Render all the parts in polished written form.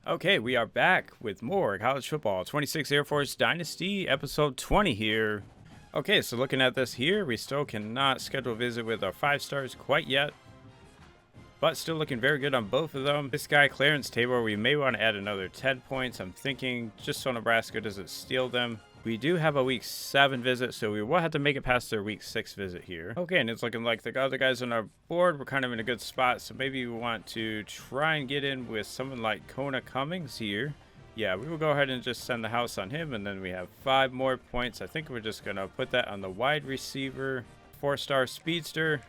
Okay, we are back with more college football. 26 Air Force Dynasty, episode 20 here. Okay, so looking at this here, we still cannot schedule a visit with our 5 stars quite yet, but still looking very good on both of them. This guy, Clarence Tabor, we may want to add another 10 points. I'm thinking just so Nebraska doesn't steal them. We do have a week 7 visit, so we will have to make it past their week 6 visit here. Okay, and it's looking like the other guys on our board, we're kind of in a good spot, so maybe we want to try and get in with someone like Kona Cummings here. Yeah, we will go ahead and just send the house on him, and then we have 5 more points. I think we're just going to put that on the wide receiver. 4-star speedster.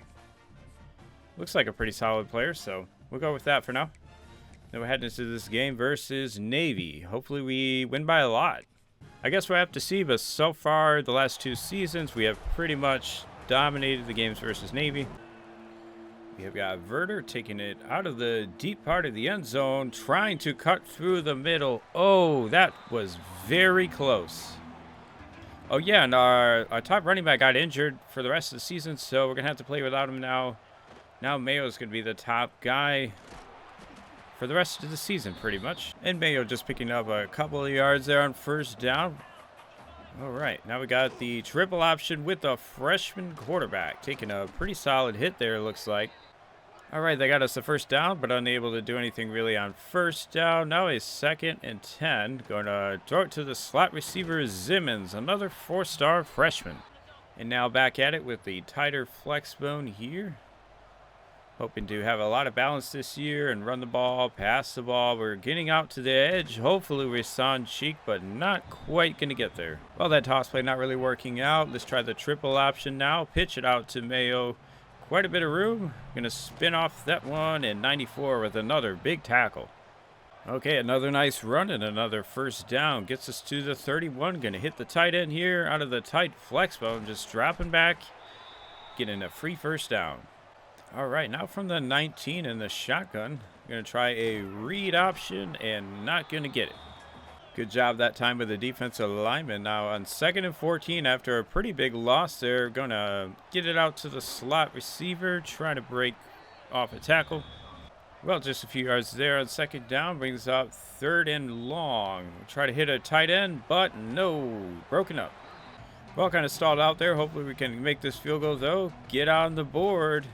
Looks like a pretty solid player, so we'll go with that for now. Then we're heading into this game versus Navy. Hopefully we win by a lot. I guess we'll have to see, but so far, the last 2 seasons, we have pretty much dominated the games versus Navy. We have got Verter taking it out of the deep part of the end zone, trying to cut through the middle. Oh, that was very close. Oh, yeah, and our top running back got injured for the rest of the season, so we're going to have to play without him now. Now Mayo's going to be the top guy for the rest of the season, pretty much. And Mayo just picking up a couple of yards there on first down. All right, now we got the triple option with the freshman quarterback. Taking a pretty solid hit there, it looks like. All right, they got us the first down, but unable to do anything really on first down. Now a 2nd and 10. Going to throw it to the slot receiver, Zimmons, another 4-star freshman. And now back at it with the tighter flex bone here. Hoping to have a lot of balance this year and run the ball, pass the ball. We're getting out to the edge. Hopefully we're San Cheek, but not quite going to get there. Well, that toss play not really working out. Let's try the triple option now. Pitch it out to Mayo. Quite a bit of room. Going to spin off that one, and 94 with another big tackle. Okay, another nice run and another first down. Gets us to the 31. Going to hit the tight end here out of the tight flex bone. Just dropping back. Getting a free first down. All right, now from the 19 in the shotgun, going to try a read option and not going to get it. Good job that time with the defensive lineman. Now on 2nd and 14 after a pretty big loss there, going to get it out to the slot receiver, trying to break off a tackle. Well, just a few yards there on 2nd down, brings up 3rd and long. Try to hit a tight end, but no, broken up. Well, kind of stalled out there. Hopefully we can make this field goal though. Get on the board.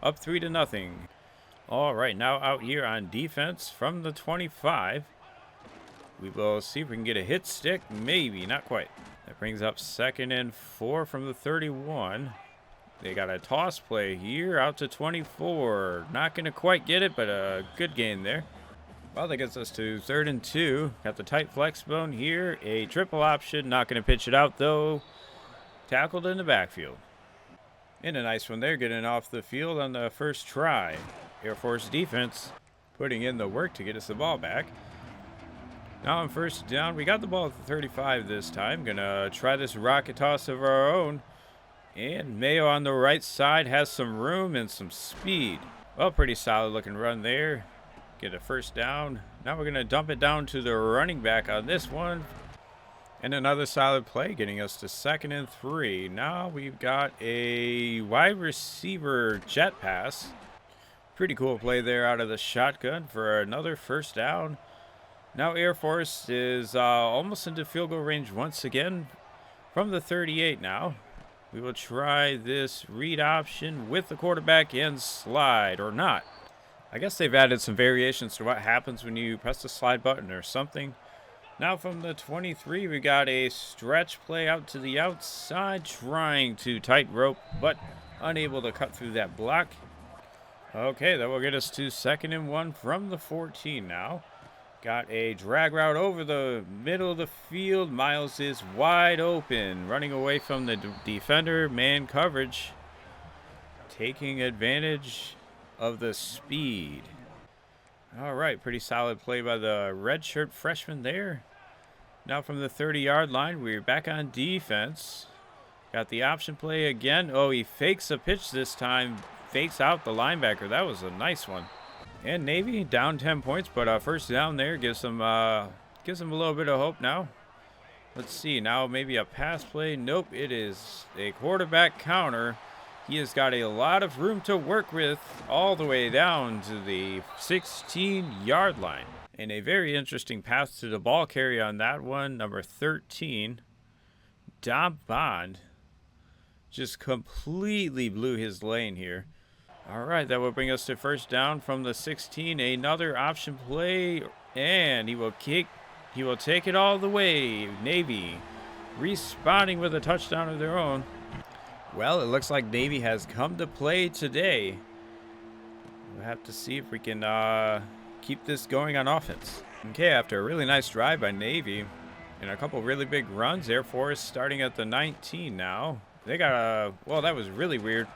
Up 3-0. All right, now out here on defense from the 25. We will see if we can get a hit stick. Maybe, not quite. That brings up 2nd and 4 from the 31. They got a toss play here out to 24. Not going to quite get it, but a good gain there. Well, that gets us to 3rd and 2. Got the tight flex bone here. A triple option. Not going to pitch it out, though. Tackled in the backfield. And a nice one there, getting off the field on the first try. Air Force defense putting in the work to get us the ball back. Now on first down, we got the ball at the 35 this time. Gonna try this rocket toss of our own. And Mayo on the right side has some room and some speed. Well, pretty solid looking run there. Get a first down. Now we're gonna dump it down to the running back on this one. And another solid play getting us to 2nd and 3. Now we've got a wide receiver jet pass. Pretty cool play there out of the shotgun for another first down. Now Air Force is almost into field goal range once again from the 38 now. We will try this read option with the quarterback and slide or not. I guess they've added some variations to what happens when you press the slide button or something. Now from the 23, we got a stretch play out to the outside, trying to tight rope, but unable to cut through that block. Okay, that will get us to 2nd and 1 from the 14 now. Got a drag route over the middle of the field. Miles is wide open, running away from the defender, man coverage, taking advantage of the speed. All right, pretty solid play by the redshirt freshman there. Now from the 30-yard line, we're back on defense. Got the option play again. Oh, he fakes a pitch this time. Fakes out the linebacker. That was a nice one. And Navy down 10 points, but first down there gives them a little bit of hope now. Let's see, now maybe a pass play. Nope, it is a quarterback counter. He has got a lot of room to work with all the way down to the 16-yard line. And a very interesting path to the ball carry on that one. Number 13, Dom Bond, just completely blew his lane here. All right, that will bring us to first down from the 16. Another option play, and he will take it all the way. Navy responding with a touchdown of their own. Well, it looks like Navy has come to play today. We'll have to see if we can keep this going on offense. Okay, after a really nice drive by Navy and a couple really big runs, Air Force starting at the 19 now. They got a, well, that was really weird.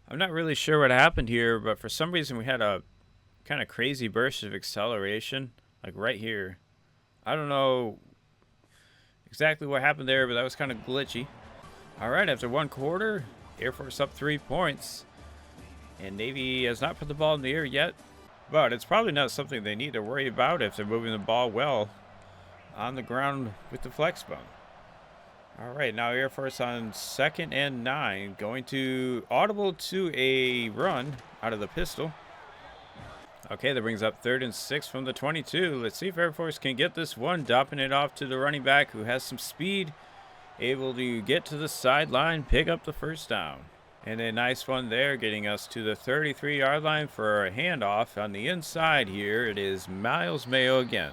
I'm not really sure what happened here, but for some reason we had a kind of crazy burst of acceleration, like right here. I don't know exactly what happened there, but that was kind of glitchy. All right, after one quarter, Air Force up 3 points. And Navy has not put the ball in the air yet, but it's probably not something they need to worry about if they're moving the ball well on the ground with the flex bone. All right, now Air Force on 2nd and 9, going to audible to a run out of the pistol. Okay, that brings up 3rd and 6 from the 22. Let's see if Air Force can get this one, dumping it off to the running back who has some speed, able to get to the sideline, pick up the first down. And a nice one there, getting us to the 33-yard line for a handoff on the inside here. It is Miles Mayo again.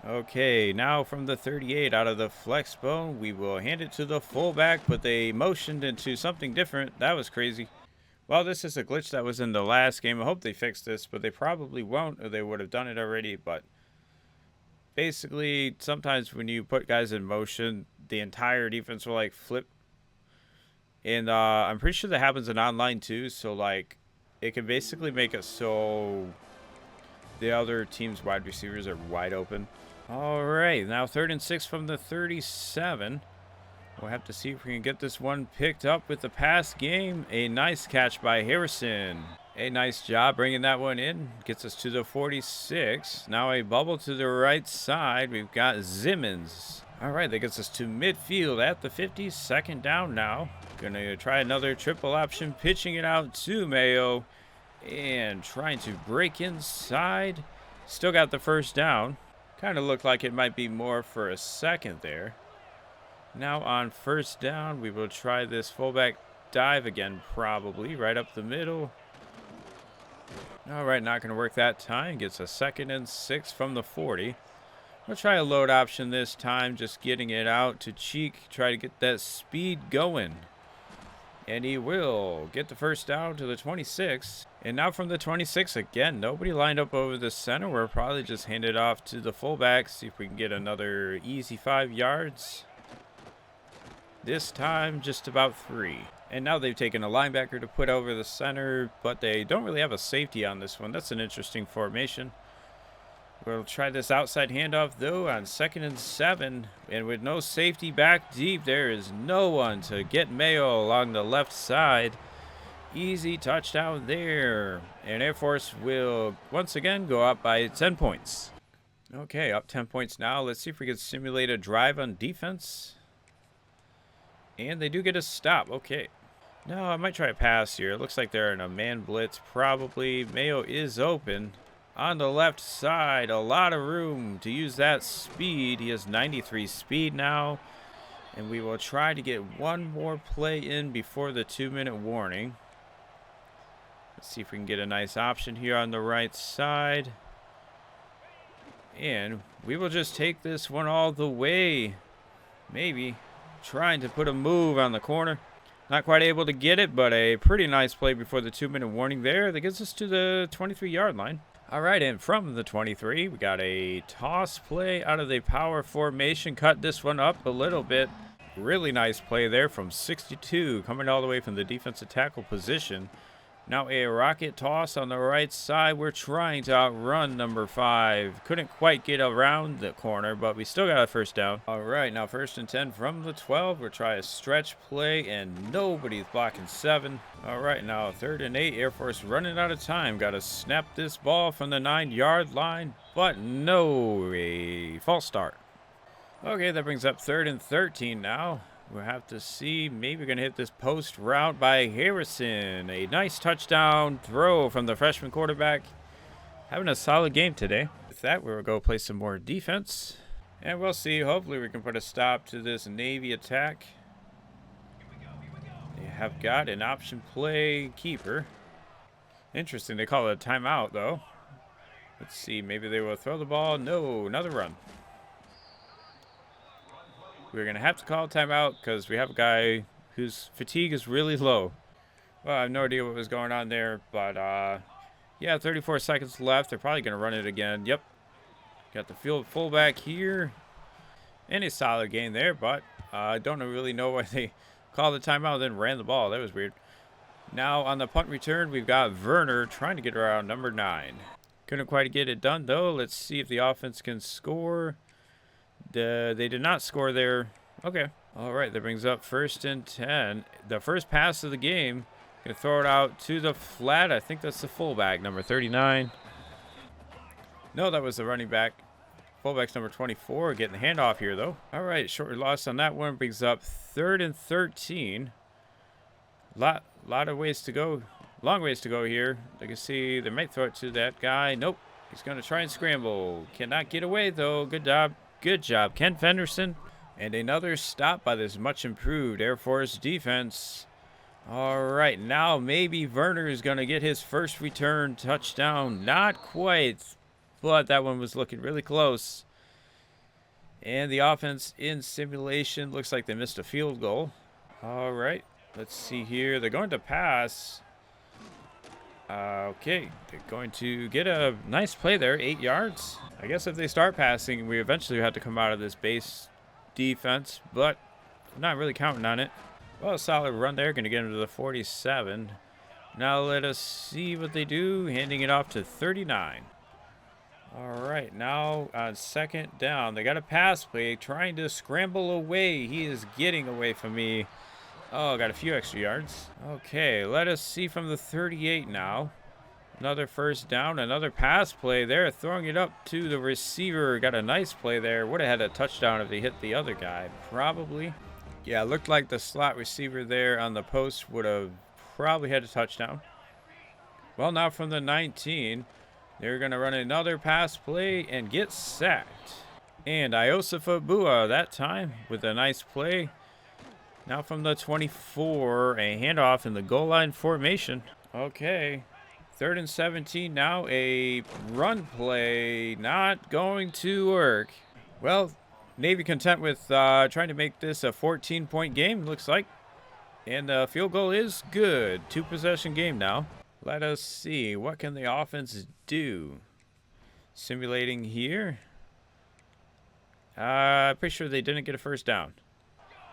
Okay, now from the 38 out of the flex bone, we will hand it to the fullback, but they motioned into something different. That was crazy. Well, this is a glitch that was in the last game. I hope they fix this, but they probably won't, or they would have done it already. But basically, sometimes when you put guys in motion, the entire defense will like flip. And I'm pretty sure that happens in online too. So like, it can basically make it so the other team's wide receivers are wide open. All right, now 3rd and 6 from the 37. We'll have to see if we can get this one picked up with the pass game. A nice catch by Harrison. A nice job bringing that one in. Gets us to the 46. Now a bubble to the right side. We've got Zimmons. All right, that gets us to midfield at the 50. 2nd down now. Gonna try another triple option, pitching it out to Mayo. And trying to break inside. Still got the first down. Kind of looked like it might be more for a second there. Now on 1st down, we will try this fullback dive again, probably right up the middle. All right, not going to work that time. Gets a 2nd and 6 from the 40. We'll try a load option this time, just getting it out to Cheek. Try to get that speed going. And he will get the first down to the 26. And now from the 26, again, nobody lined up over the center. We'll probably just hand it off to the fullback, see if we can get another easy 5 yards. This time, just about 3. And now they've taken a linebacker to put over the center, but they don't really have a safety on this one. That's an interesting formation. We'll try this outside handoff, though, on 2nd and 7. And with no safety back deep, there is no one to get Mayo along the left side. Easy touchdown there. And Air Force will once again go up by 10 points. Okay, up 10 points now. Let's see if we can simulate a drive on defense. And they do get a stop. Okay. No, I might try a pass here. It looks like they're in a man blitz, probably. Mayo is open. On the left side, a lot of room to use that speed. He has 93 speed now. And we will try to get one more play in before the 2-minute warning. Let's see if we can get a nice option here on the right side. And we will just take this one all the way. Maybe. Trying to put a move on the corner. Not quite able to get it, but a pretty nice play before the 2-minute warning there. That gets us to the 23-yard line. All right, and from the 23, we got a toss play out of the power formation. Cut this one up a little bit. Really nice play there from 62, coming all the way from the defensive tackle position. Now a rocket toss on the right side. We're trying to outrun number 5. Couldn't quite get around the corner, but we still got a first down. All right, now 1st and 10 from the 12. We'll try a stretch play, and nobody's blocking 7. All right, now 3rd and 8. Air Force running out of time. Got to snap this ball from the 9-yard line, but no, a false start. Okay, that brings up 3rd and 13 now. We'll have to see. Maybe we're going to hit this post route by Harrison. A nice touchdown throw from the freshman quarterback. Having a solid game today. with that, we'll go play some more defense. And we'll see. Hopefully we can put a stop to this Navy attack. They have got an option play keeper. Interesting. They call it a timeout, though. Let's see. Maybe they will throw the ball. No, another run. We're going to have to call a timeout because we have a guy whose fatigue is really low. Well, I have no idea what was going on there, but yeah, 34 seconds left. They're probably going to run it again. Yep. Got the field fullback here. And a solid gain there, but I don't really know why they called the timeout and then ran the ball. That was weird. Now on the punt return, we've got Werner trying to get around number 9. Couldn't quite get it done, though. Let's see if the offense can score. They did not score there. Okay. All right, that brings up 1st and 10. The first pass of the game. Going to throw it out to the flat. I think that's the fullback, number 39. No, that was the running back. Fullback's number 24. Getting the handoff here, though. All right, short loss on that one. Brings up 3rd and 13. Lot of ways to go. Long ways to go here. You can see they might throw it to that guy. Nope. He's going to try and scramble. Cannot get away, though. Good job. Good job, Ken Fenderson. And another stop by this much improved Air Force defense. All right, now maybe Werner is going to get his first return touchdown. Not quite, but that one was looking really close. And the offense in simulation looks like they missed a field goal. All right, let's see here. They're going to pass. Okay, they're going to get a nice play there, 8 yards. I guess if they start passing, we eventually have to come out of this base defense, but I'm not really counting on it. Well, a solid run there, going to get into the 47. Now let us see what they do, handing it off to 39. All right, now on 2nd down, they got a pass play, trying to scramble away. He is getting away from me. Oh, got a few extra yards. Okay, let us see from the 38 now. Another 1st down, another pass play there, throwing it up to the receiver. Got a nice play there. Would have had a touchdown if they hit the other guy, probably. Yeah, it looked like the slot receiver there on the post would have probably had a touchdown. Well, now from the 19, they're going to run another pass play and get sacked. And Iosafa Bua that time with a nice play. Now from the 24, a handoff in the goal line formation. Okay, 3rd and 17 now, a run play not going to work. Well, Navy content with trying to make this a 14-point game, looks like. And the field goal is good. 2-possession game now. Let us see, what can the offense do? Simulating here. Pretty sure they didn't get a 1st down.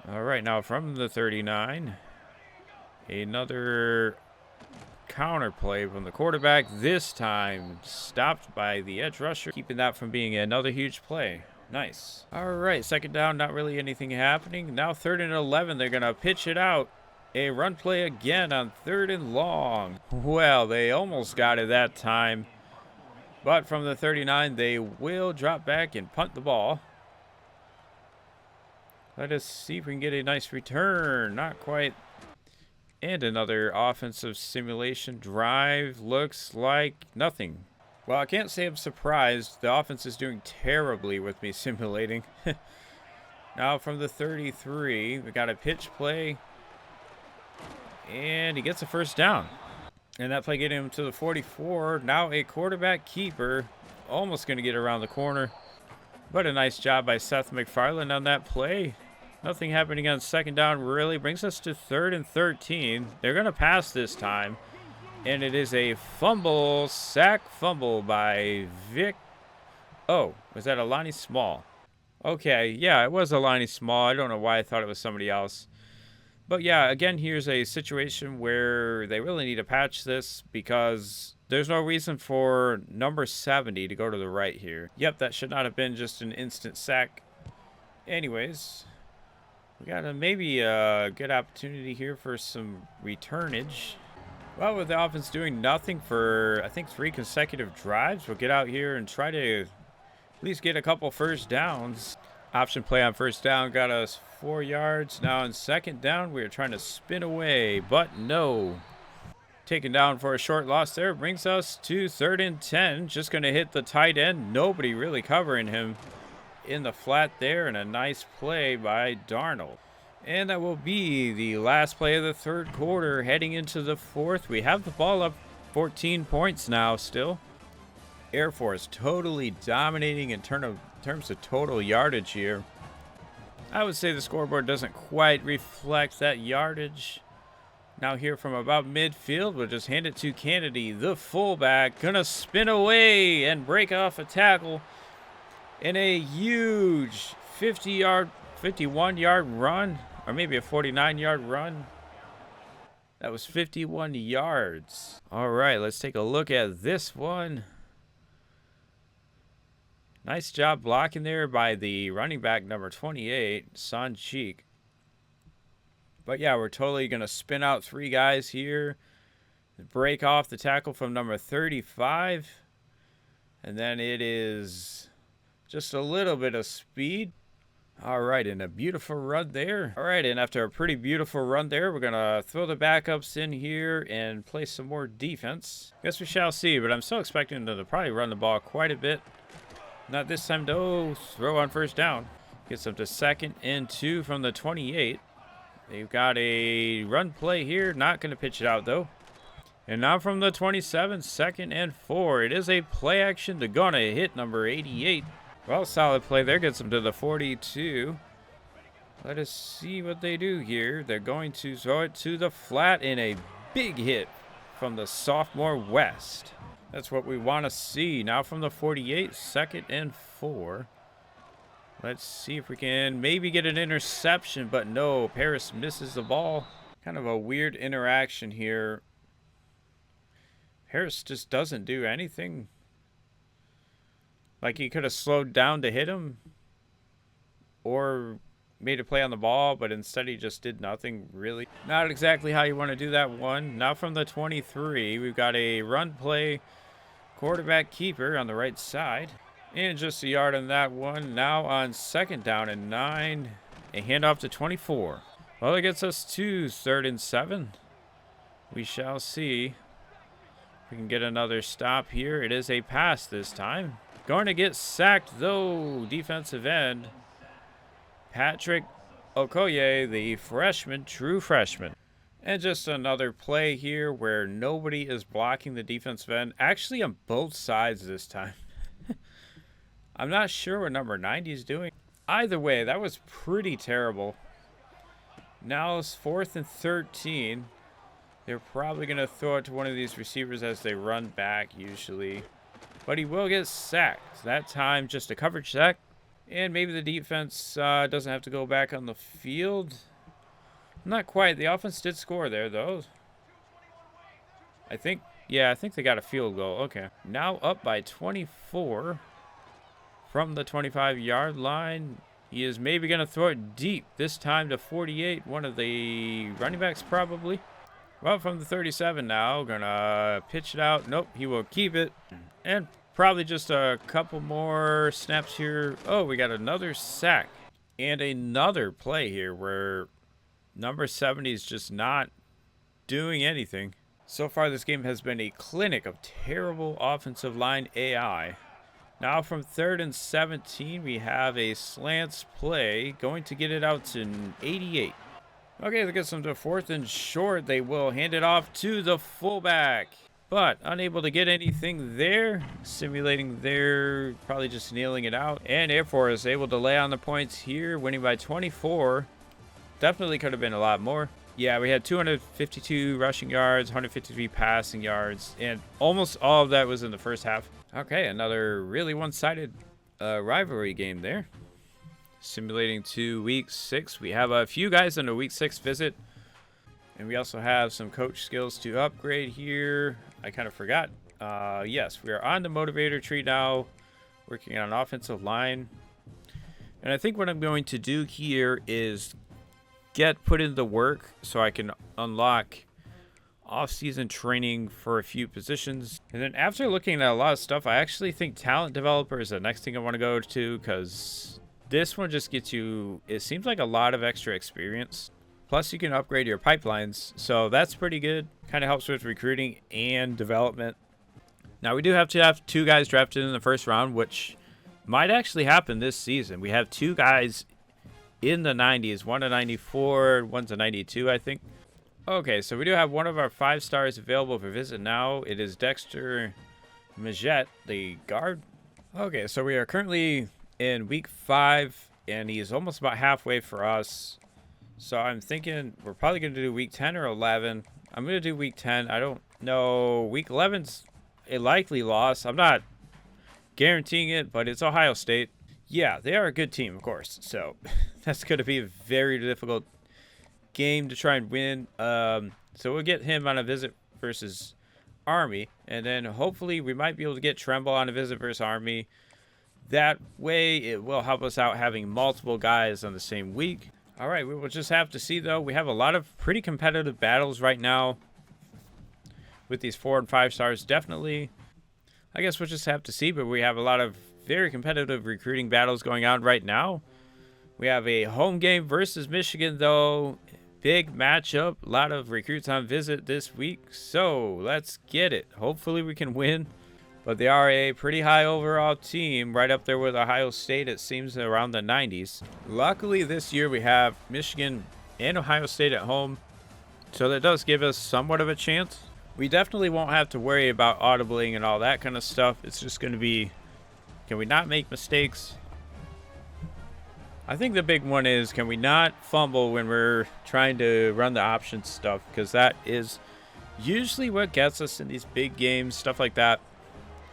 All right, now from the 39, another counter play from the quarterback. This time stopped by the edge rusher, keeping that from being another huge play. Nice. All right, 2nd down, not really anything happening. Now 3rd and 11, they're going to pitch it out. A run play again on 3rd and long. Well, they almost got it that time. But from the 39, they will drop back and punt the ball. Let us see if we can get a nice return. Not quite. And another offensive simulation drive. Looks like nothing. Well, I can't say I'm surprised. The offense is doing terribly with me simulating. Now from the 33, we got a pitch play. And he gets a 1st down. And that play getting him to the 44. Now a quarterback keeper. Almost going to get around the corner. But a nice job by Seth MacFarlane on that play. Nothing happening on 2nd down really. Brings us to 3rd and 13. They're going to pass this time. And it is a fumble, sack fumble by Vic. Oh, was that Alani Small? Okay, yeah, it was Alani Small. I don't know why I thought it was somebody else. But yeah, again, here's a situation where they really need to patch this because there's no reason for number 70 to go to the right here. Yep, that should not have been just an instant sack. Anyways, we got maybe a good opportunity here for some returnage. Well, with the offense doing nothing for, I think, 3 consecutive drives, we'll get out here and try to at least get a couple 1st downs. Option play on 1st down got us 4 yards. Now on 2nd down, we're trying to spin away, but no. Taken down for a short loss there. Brings us to 3rd and 10. Just going to hit the tight end. Nobody really covering him in the flat there. And a nice play by Darnold. And that will be the last play of the 3rd quarter. Heading into the 4th. We have the ball up 14 points now still. Air Force totally dominating in terms of total yardage here. I would say the scoreboard doesn't quite reflect that yardage. Now here from about midfield, we'll just hand it to Kennedy, the fullback, gonna spin away and break off a tackle in a huge 51-yard run, or maybe a 49-yard run. That was 51 yards. All right, let's take a look at this one. Nice job blocking there by the running back number 28, Son Cheek. But yeah, we're totally going to spin out 3 guys here. Break off the tackle from number 35. And then it is just a little bit of speed. All right, and a beautiful run there. All right, and after a pretty beautiful run there, we're going to throw the backups in here and play some more defense. Guess we shall see, but I'm still expecting them to probably run the ball quite a bit. Not this time, though. Throw on 1st down. Gets up to 2nd and 2 from the 28. They've got a run play here. Not going to pitch it out, though. And now from the 27, 2nd and 4. It is a play action to gonna hit number 88. Well, solid play there. Gets them to the 42. Let us see what they do here. They're going to throw it to the flat in a big hit from the sophomore West. That's what we want to see. Now from the 48, 2nd and 4. Let's see if we can maybe get an interception, but no, Paris misses the ball. Kind of a weird interaction here. Harris just doesn't do anything. Like he could have slowed down to hit him or made a play on the ball, but instead he just did nothing really. Not exactly how you want to do that one. Now from the 23, we've got a run play, quarterback keeper on the right side. And just a yard on that one. Now on 2nd down and 9, a handoff to 24. Well, it gets us to 3rd and 7. We shall see if we can get another stop here. It is a pass this time. Going to get sacked, though, defensive end. Patrick Okoye, the freshman, true freshman. And just another play here where nobody is blocking the defensive end. Actually, on both sides this time. I'm not sure what number 90 is doing. Either way, that was pretty terrible. Now it's 4th and 13. They're probably going to throw it to one of these receivers as they run back usually. But he will get sacked. That time, just a coverage sack. And maybe the defense doesn't have to go back on the field. Not quite. The offense did score there, though. I think they got a field goal. Okay. Now up by 24 from the 25-yard line. He is maybe going to throw it deep, this time to 48, one of the running backs probably. Well, from the 37 now, going to pitch it out. Nope, he will keep it. And probably just a couple more snaps here. Oh, we got another sack. And another play here where number 70 is just not doing anything. So far, this game has been a clinic of terrible offensive line AI. Now from 3rd and 17, we have a slants play. Going to get it out to 88. Okay, that gets them to 4th and short. They will hand it off to the fullback. But unable to get anything there. Simulating there, probably just nailing it out. And Air Force able to lay on the points here, winning by 24. Definitely could have been a lot more. Yeah, we had 252 rushing yards, 153 passing yards, and almost all of that was in the first half. Okay, another really one-sided rivalry game there. Simulating to week 6. We have a few guys on a week 6 visit. And we also have some coach skills to upgrade here. I kind of forgot. Yes, we are on the motivator tree now, working on an offensive line. And I think what I'm going to do here is put in the work so I can unlock off-season training for a few positions. And then after looking at a lot of stuff, I actually think talent developer is the next thing I want to go to, because this one just gets you, it seems like a lot of extra experience. Plus, you can upgrade your pipelines, so that's pretty good. Kind of helps with recruiting and development. Now, we do have to have 2 guys drafted in the first round, which might actually happen this season. We have 2 guys in the 90s, one a 94, one's a 92, I think. Okay, so we do have one of our 5 stars available for visit now. It is Dexter Majette, the guard. Okay, so we are currently in week 5, and he's almost about halfway for us. So I'm thinking we're probably going to do week 10 or 11. I'm going to do week 10. I don't know. Week 11's a likely loss. I'm not guaranteeing it, but it's Ohio State. Yeah, they are a good team, of course. So that's going to be a very difficult game to try and win. So we'll get him on a visit versus Army, and then hopefully we might be able to get Tremble on a visit versus Army. That way it will help us out having multiple guys on the same week. All right, we will just have to see, though. We have a lot of pretty competitive battles right now with these 4 and 5 stars. Definitely, I guess we'll just have to see, but we have a lot of very competitive recruiting battles going on right now. We have a home game versus Michigan, though. Big matchup. A lot of recruits on visit this week, so let's get it. Hopefully we can win. But they are a pretty high overall team, right up there with Ohio State. It seems around the 90s. Luckily this year we have Michigan and Ohio State at home, so that does give us somewhat of a chance. We definitely won't have to worry about audibling and all that kind of stuff. It's just going to be, can we not make mistakes? I think the big one is, can we not fumble when we're trying to run the option stuff? Because that is usually what gets us in these big games, stuff like that.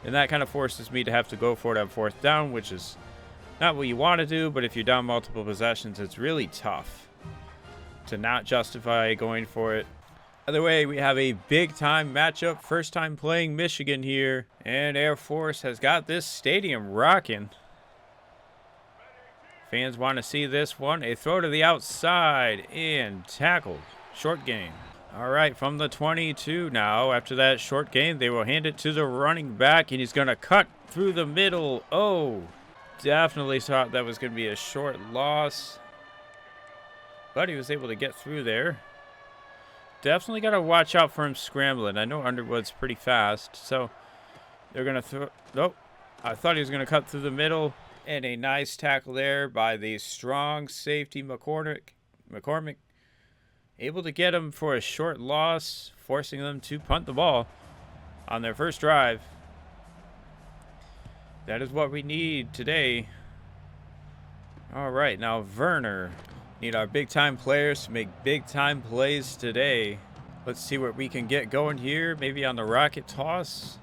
And that kind of forces me to have to go for it on 4th down, which is not what you want to do. But if you're down multiple possessions, it's really tough to not justify going for it. Either way, we have a big-time matchup. First time playing Michigan here. And Air Force has got this stadium rocking. Fans want to see this one. A throw to the outside and tackled. Short gain. All right, from the 22 now. After that short gain, they will hand it to the running back, and he's going to cut through the middle. Oh, definitely thought that was going to be a short loss. But he was able to get through there. Definitely got to watch out for him scrambling. I know Underwood's pretty fast, so they're going to throw. Nope. I thought he was going to cut through the middle. And a nice tackle there by the strong safety McCormick. Able to get him for a short loss, forcing them to punt the ball on their first drive. That is what we need today. All right, now Werner. Need our big-time players to make big-time plays today. Let's see what we can get going here. Maybe on the rocket toss.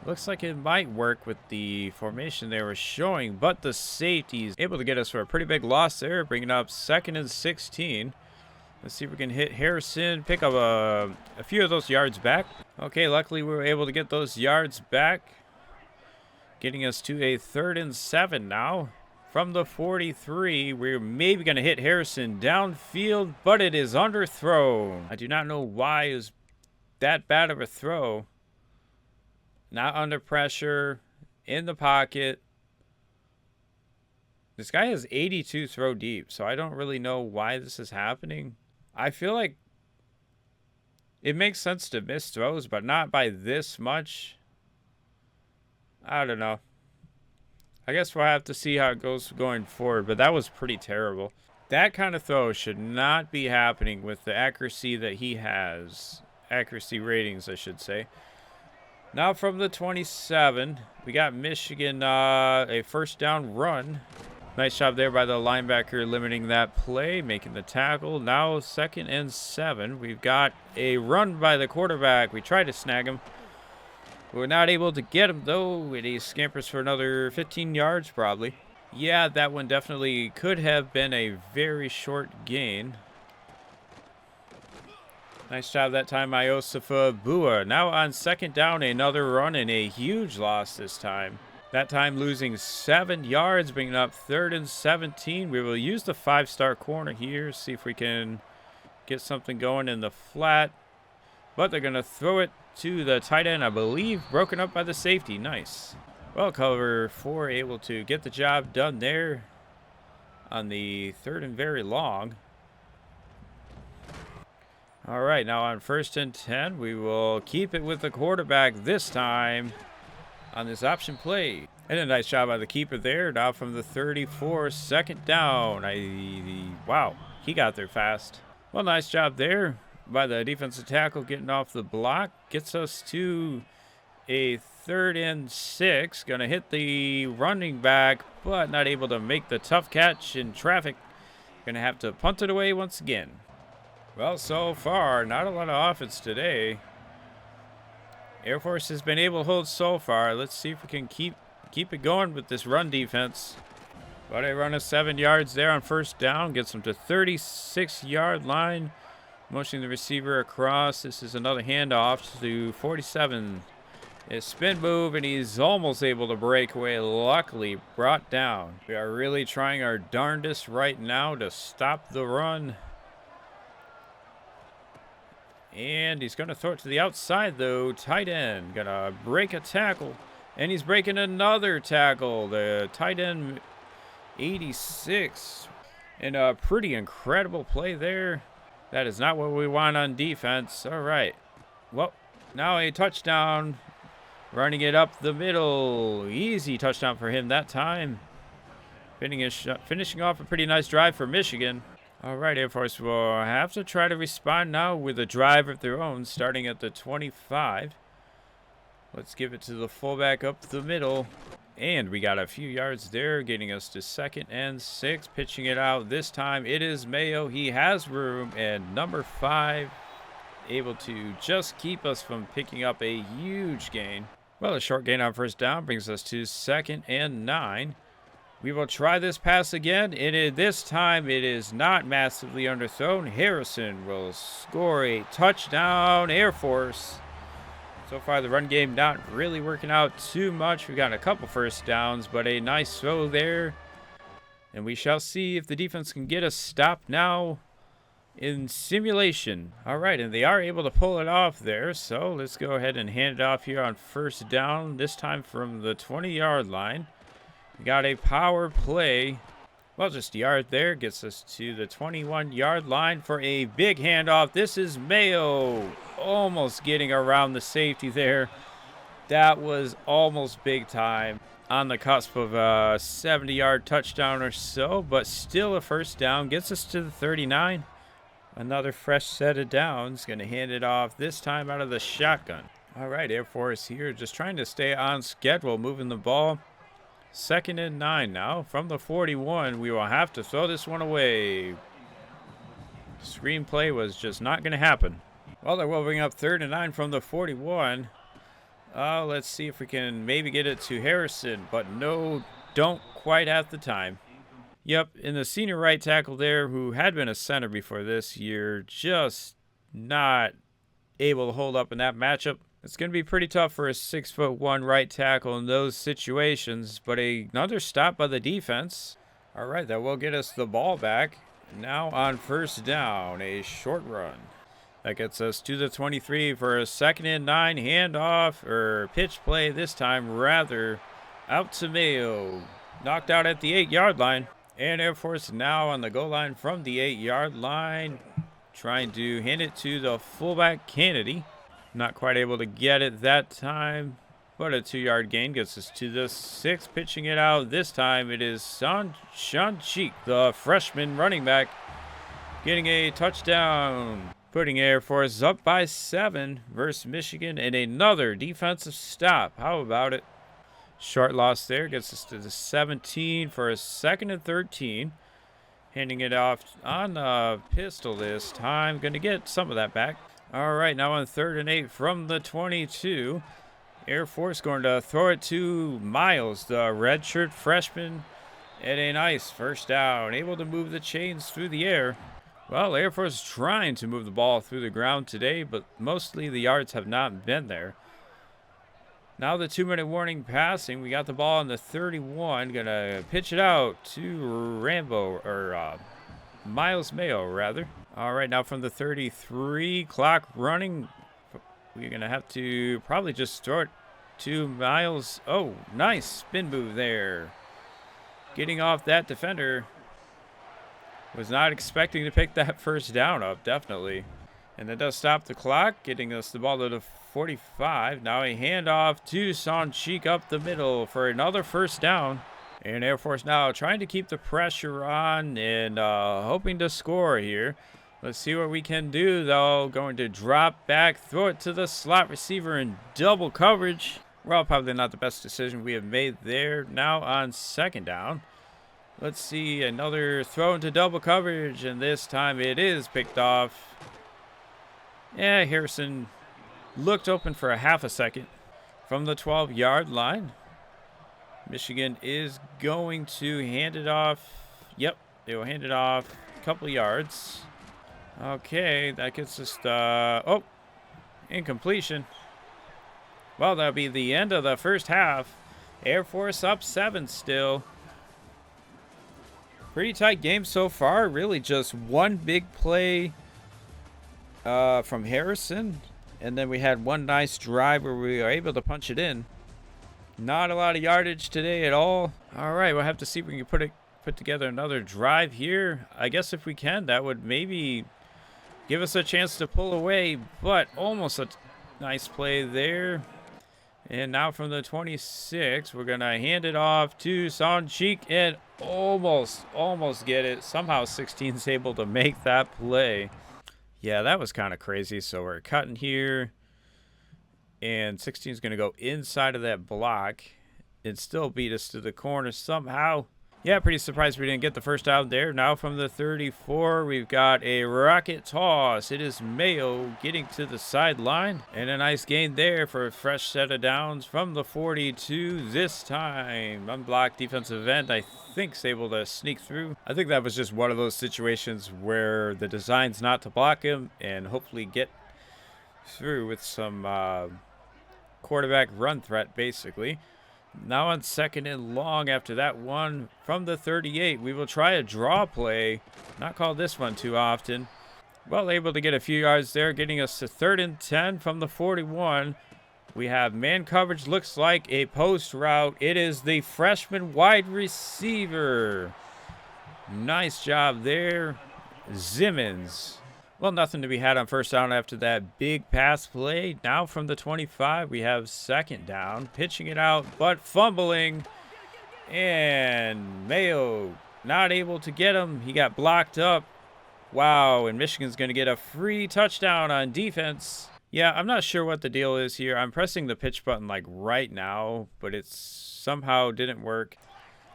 Looks like it might work with the formation they were showing, but the safety's able to get us for a pretty big loss there, bringing up 2nd and 16. Let's see if we can hit Harrison, pick up a few of those yards back. Okay, luckily we were able to get those yards back, getting us to a 3rd and 7 now. From the 43, we're maybe going to hit Harrison downfield, but it is underthrown. I do not know why it was that bad of a throw. Not under pressure, in the pocket. This guy has 82 throw deep, so I don't really know why this is happening. I feel like it makes sense to miss throws, but not by this much. I don't know. I guess we'll have to see how it goes going forward, but that was pretty terrible. That kind of throw should not be happening with the accuracy that he has. Accuracy ratings, I should say. Now from the 27, we got Michigan a 1st down run. Nice job there by the linebacker limiting that play, making the tackle. Now 2nd and 7. We've got a run by the quarterback. We tried to snag him. We're not able to get him, though. He scampers for another 15 yards, probably. Yeah, that one definitely could have been a very short gain. Nice job that time, Iosafa Bua. Now on 2nd down, another run and a huge loss this time. That time losing 7 yards, bringing up 3rd and 17. We will use the 5-star corner here, see if we can get something going in the flat. But they're going to throw it to the tight end, I believe, broken up by the safety. Nice. Well, cover 4 able to get the job done there on the 3rd and very long. All right, now on 1st and 10, we will keep it with the quarterback this time on this option play. And a nice job by the keeper there. Now from the 34, 2nd down. Wow, he got there fast. Well, nice job there by the defensive tackle getting off the block. Gets us to a 3rd and 6. Going to hit the running back, but not able to make the tough catch in traffic. Going to have to punt it away once again. Well, so far, not a lot of offense today. Air Force has been able to hold so far. Let's see if we can keep it going with this run defense. But a run of 7 yards there on 1st down. Gets them to 36-yard line. Motioning the receiver across. This is another handoff to 47. A spin move, and he's almost able to break away. Luckily brought down. We are really trying our darndest right now to stop the run. And he's going to throw it to the outside, though. Tight end. Going to break a tackle. And he's breaking another tackle. The tight end, 86. And a pretty incredible play there. That is not what we want on defense. All right. Well, now a touchdown. Running it up the middle. Easy touchdown for him that time. Finishing off a pretty nice drive for Michigan. All right, Air Force will have to try to respond now with a drive of their own, starting at the 25. Let's give it to the fullback up the middle. And we got a few yards there, getting us to 2nd and 6. Pitching it out this time, it is Mayo. He has room, and number 5 able to just keep us from picking up a huge gain. Well, a short gain on 1st down brings us to 2nd and 9. We will try this pass again, and this time it is not massively underthrown. Harrison will score a touchdown, Air Force. So far, the run game not really working out too much. We got a couple 1st downs, but a nice throw there. And we shall see if the defense can get a stop now in simulation. All right, and they are able to pull it off there. So let's go ahead and hand it off here on 1st down, this time from the 20-yard line. We got a power play. Well, just a yard there. Gets us to the 21-yard line for a big handoff. This is Mayo. Almost getting around the safety there. That was almost big time. On the cusp of a 70-yard touchdown or so. But still a 1st down. Gets us to the 39. Another fresh set of downs. Going to hand it off this time out of the shotgun. All right, Air Force here. Just trying to stay on schedule. Moving the ball. 2nd and 9 now. From the 41, we will have to throw this one away. Screenplay was just not going to happen. Well, they will bring up 3rd and 9 from the 41. Let's see if we can maybe get it to Harrison. But no, don't quite have the time. Yep, and the senior right tackle there, who had been a center before this year, just not able to hold up in that matchup. It's going to be pretty tough for a 6'1" right tackle in those situations, but another stop by the defense. All right, that will get us the ball back. Now on 1st down, a short run. That gets us to the 23 for a 2nd and 9 handoff, or pitch play this time, rather, out to Mayo. Knocked out at the 8-yard line. And Air Force now on the goal line from the 8-yard line, trying to hand it to the fullback Kennedy. Not quite able to get it that time, but a 2-yard gain gets us to the 6. Pitching it out this time, it is Sean Cheek, the freshman running back, getting a touchdown, putting Air Force up by 7 versus Michigan, and another defensive stop. How about it? Short loss there gets us to the 17 for a 2nd and 13. Handing it off on a pistol this time. Going to get some of that back. All right, now on 3rd and 8 from the 22. Air Force going to throw it to Miles, the redshirt freshman, and a nice 1st down. Able to move the chains through the air. Well, Air Force trying to move the ball through the ground today, but mostly the yards have not been there. Now the 2-minute warning passing. We got the ball on the 31. Going to pitch it out to Miles Mayo, rather. All right, now from the 33, clock running. We're going to have to probably just throw it to Miles. Oh, nice spin move there. Getting off that defender. Was not expecting to pick that 1st down up, definitely. And that does stop the clock, getting us the ball to the 45. Now a handoff to Sonchik up the middle for another first down. And Air Force now trying to keep the pressure on and hoping to score here. Let's see what we can do, though. Going to drop back, throw it to the slot receiver in double coverage. Well, probably not the best decision we have made there. Now on second down. Let's see, another throw into double coverage, and this time it is picked off. Yeah, Harrison looked open for a half a second from the 12-yard line. Michigan is going to hand it off. Yep, they will hand it off a couple yards. Okay, that gets us the... incompletion. Well, that'll be the end of the first half. Air Force up 7 still. Pretty tight game so far. Really just one big play from Harrison, and then we had one nice drive where we were able to punch it in. Not a lot of yardage today at all. All right, we'll have to see if we can put together another drive here. I guess if we can, that would maybe give us a chance to pull away, but almost a nice play there. And now from the 26, we're going to hand it off to Sonchik and almost get it. Somehow 16 is able to make that play. Yeah, that was kind of crazy. So we're cutting here, and 16 is going to go inside of that block and still beat us to the corner somehow. Yeah, pretty surprised we didn't get the first down there. Now from the 34, we've got a rocket toss. It is Mayo getting to the sideline, and a nice gain there for a fresh set of downs from the 42 this time. Unblocked defensive end, I think, is able to sneak through. I think that was just one of those situations where the design's not to block him and hopefully get through with some quarterback run threat, basically. Now on second and long after that one from the 38, we will try a draw play. Not call this one too often. Well, able to get a few yards there, getting us to 3rd and 10 from the 41. We have man coverage, looks like a post route. It is the freshman wide receiver. Nice job there, Zimmons. Well, nothing to be had on first down after that big pass play. Now from the 25, we have second down. Pitching it out, but fumbling. And Mayo not able to get him. He got blocked up. Wow, and Michigan's going to get a free touchdown on defense. Yeah, I'm not sure what the deal is here. I'm pressing the pitch button like right now, but it somehow didn't work.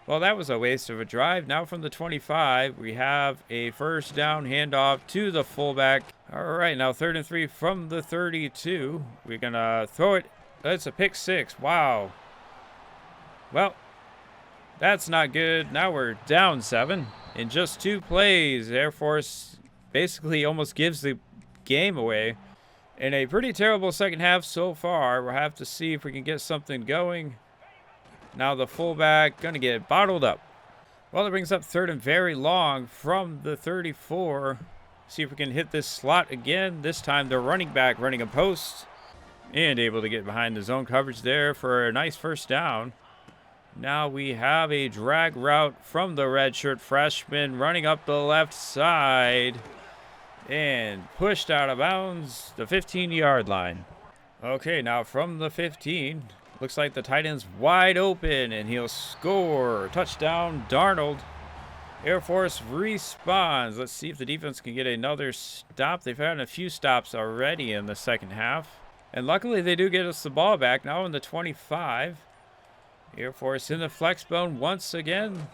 Well, that was a waste of a drive. Now from the 25, we have a first down handoff to the fullback. All right, now 3rd and 3 from the 32. We're going to throw it. That's a pick 6. Wow. Well, that's not good. Now we're down 7 in just 2 plays. Air Force basically almost gives the game away. In a pretty terrible second half so far. We'll have to see if we can get something going. Now the fullback going to get bottled up. Well, it brings up 3rd and very long from the 34. See if we can hit this slot again. This time the running back running a post. And able to get behind the zone coverage there for a nice first down. Now we have a drag route from the redshirt freshman running up the left side. And pushed out of bounds, the 15-yard line. Okay, now from the 15... looks like the tight end's wide open, and he'll score. Touchdown, Darnold. Air Force responds. Let's see if the defense can get another stop. They've had a few stops already in the second half. And luckily, they do get us the ball back. Now in the 25. Air Force in the flex bone once again.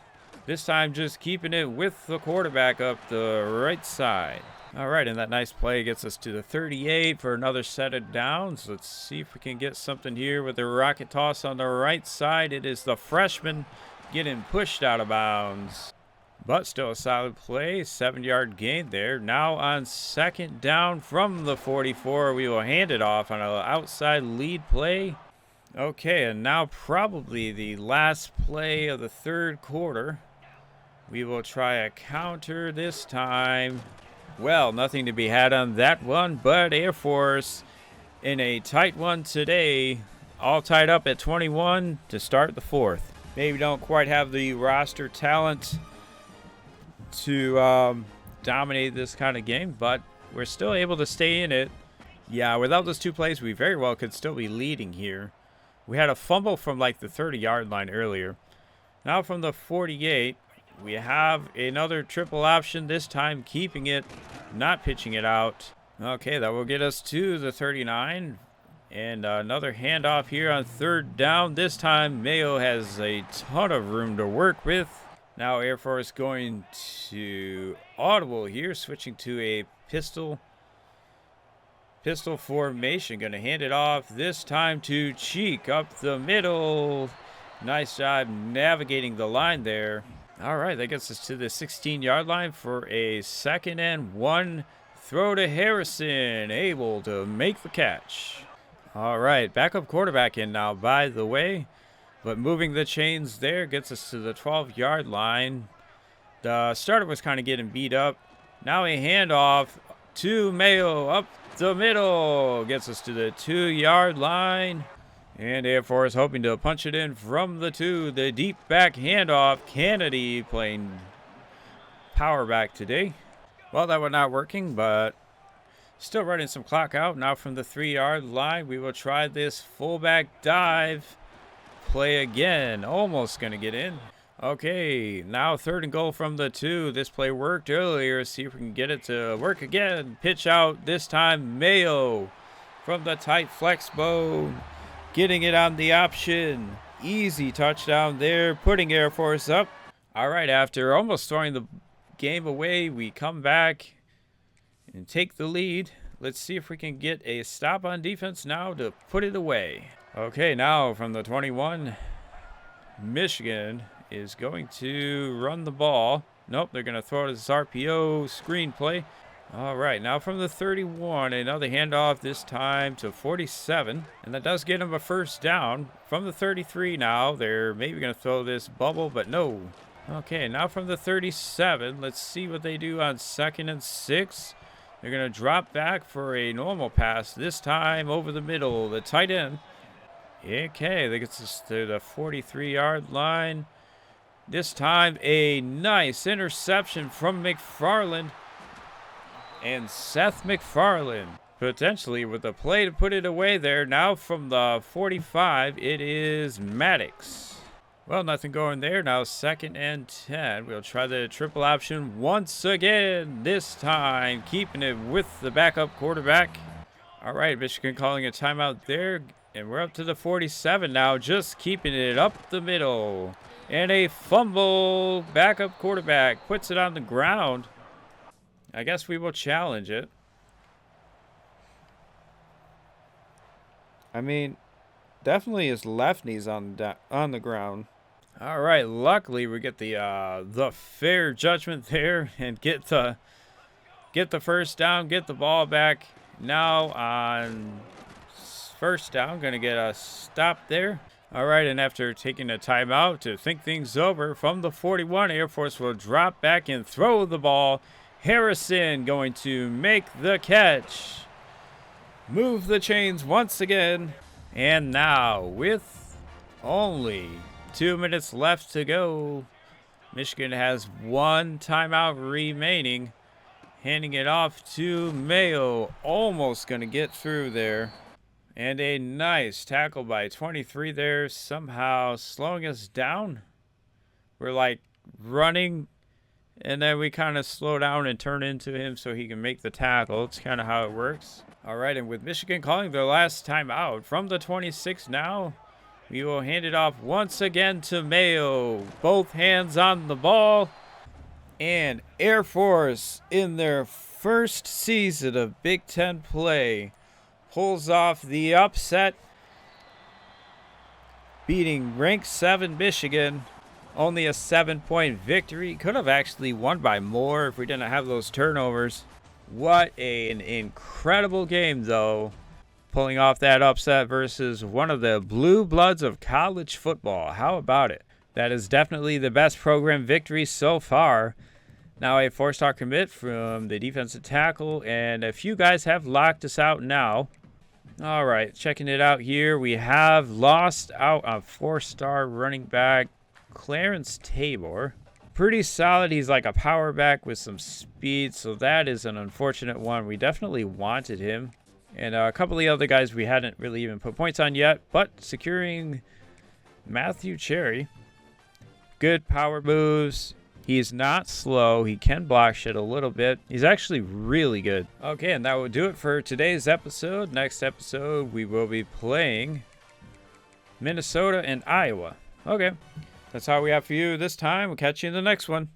This time just keeping it with the quarterback up the right side. All right, and that nice play gets us to the 38 for another set of downs. Let's see if we can get something here with the rocket toss on the right side. It is the freshman getting pushed out of bounds. But still a solid play, 7-yard gain there. Now on second down from the 44, we will hand it off on an outside lead play. Okay, and now probably the last play of the third quarter. We will try a counter this time. Well, nothing to be had on that one, but Air Force in a tight one today, all tied up at 21 to start the fourth. Maybe don't quite have the roster talent to dominate this kind of game, but we're still able to stay in it. Yeah, without those 2 plays, we very well could still be leading here. We had a fumble from like the 30-yard line earlier. Now from the 48, we have another triple option, this time keeping it, not pitching it out. Okay, that will get us to the 39. And another handoff here on 3rd down. This time, Mayo has a ton of room to work with. Now Air Force going to audible here, switching to a pistol formation. Going to hand it off this time to Cheek up the middle. Nice job navigating the line there. All right, that gets us to the 16-yard line for a 2nd and 1. Throw to Harrison, able to make the catch. All right, backup quarterback in now, by the way. But moving the chains there gets us to the 12-yard line. The starter was kind of getting beat up. Now a handoff to Mayo up the middle. Gets us to the 2-yard line. And Air Force hoping to punch it in from the 2. The deep back handoff. Kennedy playing power back today. Well, that was not working, but still running some clock out. Now from the 3-yard line, we will try this fullback dive. Play again. Almost going to get in. Okay, now 3rd and goal from the 2. This play worked earlier. See if we can get it to work again. Pitch out. This time, Mayo from the tight flex bone. Getting it on the option. Easy touchdown there. Putting Air Force up. All right, after almost throwing the game away, we come back and take the lead. Let's see if we can get a stop on defense now to put it away. Okay, now from the 21, Michigan is going to run the ball. Nope, they're going to throw it as RPO screenplay. All right, now from the 31, another handoff, this time to 47. And that does get them a 1st down. From the 33 now, they're maybe going to throw this bubble, but no. Okay, now from the 37, let's see what they do on 2nd and 6. They're going to drop back for a normal pass, this time over the middle, the tight end. Okay, that gets us to the 43-yard line. This time, a nice interception from McFarland. And Seth McFarland, potentially with a play to put it away there. Now from the 45, it is Maddox. Well, nothing going there. Now 2nd and 10. We'll try the triple option once again. This time, keeping it with the backup quarterback. All right, Michigan calling a timeout there. And we're up to the 47 now, just keeping it up the middle. And a fumble. Backup quarterback puts it on the ground. I guess we will challenge it. I mean, definitely his left knee's on the ground. All right, luckily we get the fair judgment there and get the 1st down, get the ball back. Now on 1st down, going to get a stop there. All right, and after taking a timeout to think things over, from the 41, Air Force will drop back and throw the ball. Harrison going to make the catch. Move the chains once again. And now, with only 2 minutes left to go, Michigan has 1 timeout remaining. Handing it off to Mayo. Almost going to get through there. And a nice tackle by 23 there, somehow slowing us down. We're like running, and then we kind of slow down and turn into him so he can make the tackle. It's kind of how it works. All right, and with Michigan calling their last time out from the 26 now, we will hand it off once again to Mayo. Both hands on the ball. And Air Force, in their first season of Big Ten play, pulls off the upset, beating ranked 7 Michigan. Only a 7-point victory. Could have actually won by more if we didn't have those turnovers. What an incredible game, though. Pulling off that upset versus one of the blue bloods of college football. How about it? That is definitely the best program victory so far. Now a 4-star commit from the defensive tackle, and a few guys have locked us out now. All right, checking it out here. We have lost out a 4-star running back, Clarence Tabor. pretty solid. He's like a power back with some speed, so that is an unfortunate one. We definitely wanted him. And a couple of the other guys we hadn't really even put points on yet, but securing Matthew Cherry. Good power moves. He's not slow. He can block shit a little bit. He's actually really good. Okay, and that will do it for today's episode. Next episode, we will be playing Minnesota and Iowa. Okay, that's all we have for you this time. We'll catch you in the next one.